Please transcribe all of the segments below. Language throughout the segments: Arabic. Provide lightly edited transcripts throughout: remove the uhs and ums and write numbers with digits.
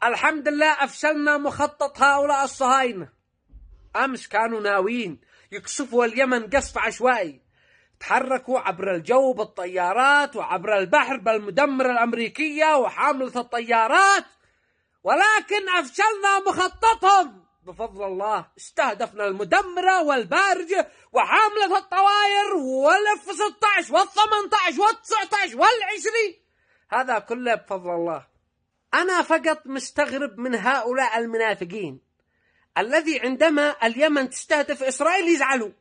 الحمد لله أفشلنا مخطط هؤلاء الصهاينة. أمس كانوا ناويين يقصفوا اليمن قصف عشوائي، تحركوا عبر الجو بالطيارات وعبر البحر بالمدمرة الأمريكية وحاملة الطيارات، ولكن أفشلنا مخططهم بفضل الله. استهدفنا المدمرة والبارجة وحاملة الطواير والإف 16 وال18 وال19 وال20، هذا كله بفضل الله. أنا فقط مستغرب من هؤلاء المنافقين الذي عندما اليمن تستهدف إسرائيل يزعلوا،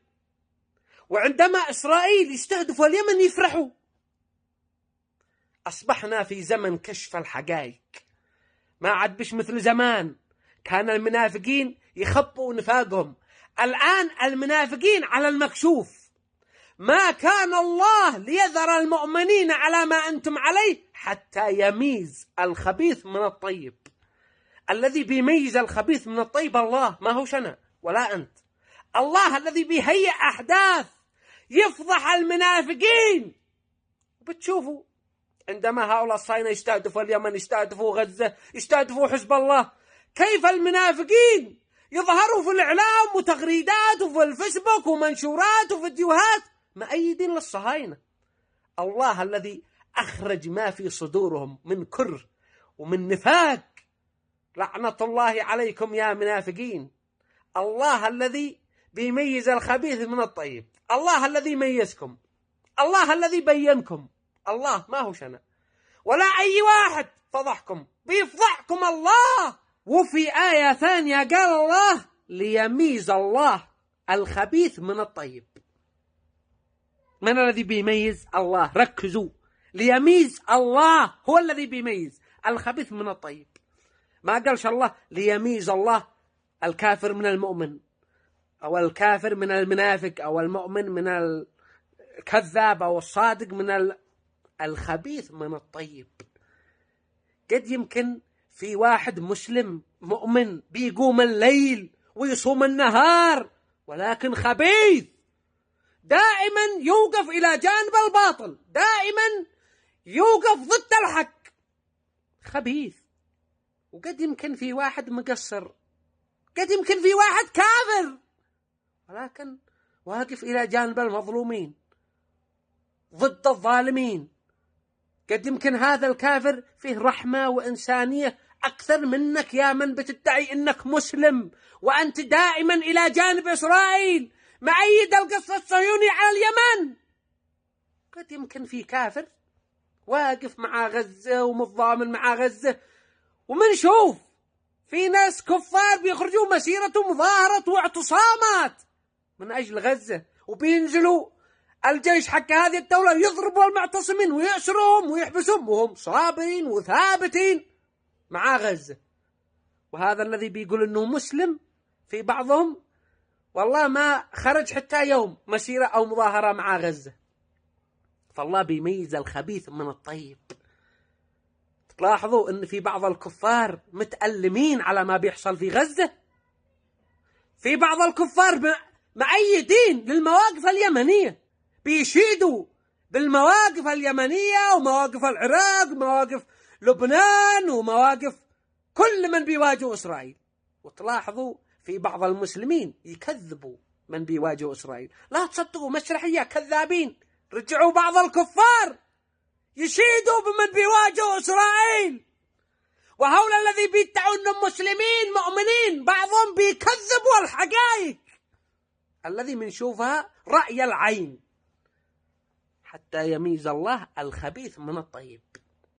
وعندما إسرائيل يستهدفوا اليمن يفرحوا. أصبحنا في زمن كشف الحقائق، ما عاد بش مثل زمان كان المنافقين يخبوا نفاقهم. الآن المنافقين على المكشوف. ما كان الله ليذر المؤمنين على ما أنتم عليه حتى يميز الخبيث من الطيب. الذي بيميز الخبيث من الطيب الله، ما هو أنا ولا أنت. الله الذي بيهيئ أحداث يفضح المنافقين. بتشوفوا عندما هؤلاء الصهاينة يستهدفوا اليمن، يستهدفوا غزة، يستهدفوا حزب الله، كيف المنافقين يظهروا في الإعلام وتغريدات وفي الفيسبوك ومنشورات وفيديوهات مؤيدين للصهاينة. الله الذي أخرج ما في صدورهم من كره ومن نفاق. لعنة الله عليكم يا منافقين. الله الذي بيميز الخبيث من الطيب، الله الذي ميزكم، الله الذي بينكم. الله ما هو أنا ولا أي واحد فضحكم، بيفضحكم الله. وفي آية ثانية قال الله ليميز الله الخبيث من الطيب. من الذي بيميز؟ الله. ركزوا، ليميز الله هو الذي بيميز الخبيث من الطيب. ما قالش الله ليميز الله الكافر من المؤمن، أو الكافر من المنافق، أو المؤمن من الكذاب، أو الصادق من الخبيث من الطيب. قد يمكن في واحد مسلم مؤمن بيقوم الليل ويصوم النهار، ولكن خبيث، دائما يوقف إلى جانب الباطل، دائما يوقف ضد الحق، خبيث. وقد يمكن في واحد مقصر، قد يمكن في واحد كافر، ولكن واقف إلى جانب المظلومين ضد الظالمين. قد يمكن هذا الكافر فيه رحمة وإنسانية أكثر منك يا من بتدعي إنك مسلم، وأنت دائما إلى جانب إسرائيل مؤيد القصف الصهيوني على اليمن. قد يمكن في كافر واقف مع غزة ومتضامن مع غزة، ومنشوف في ناس كفار بيخرجوا مسيرة مظاهرة واعتصامات من أجل غزة، وبينزلوا الجيش حق هذه الدولة يضربوا المعتصمين ويأسرهم ويحبسهم وهم صابرين وثابتين مع غزة. وهذا الذي بيقول إنه مسلم في بعضهم والله ما خرج حتى يوم مسيرة أو مظاهرة مع غزة. فالله بيميز الخبيث من الطيب. تلاحظوا إن في بعض الكفار متألمين على ما بيحصل في غزة، في بعض الكفار مؤيدين للمواقف اليمنية، بيشيدوا بالمواقف اليمنية ومواقف العراق ومواقف لبنان ومواقف كل من بيواجه إسرائيل. وتلاحظوا في بعض المسلمين يكذبوا من بيواجه إسرائيل. لا تصدقوا مسرحية كذابين. رجعوا بعض الكفار يشيدوا بمن بيواجه إسرائيل، وهؤلاء الذي بيدعوا أنهم مسلمين مؤمنين بعضهم بيكذبوا الحقائق الذي منشوفها رأي العين، حتى يميز الله الخبيث من الطيب.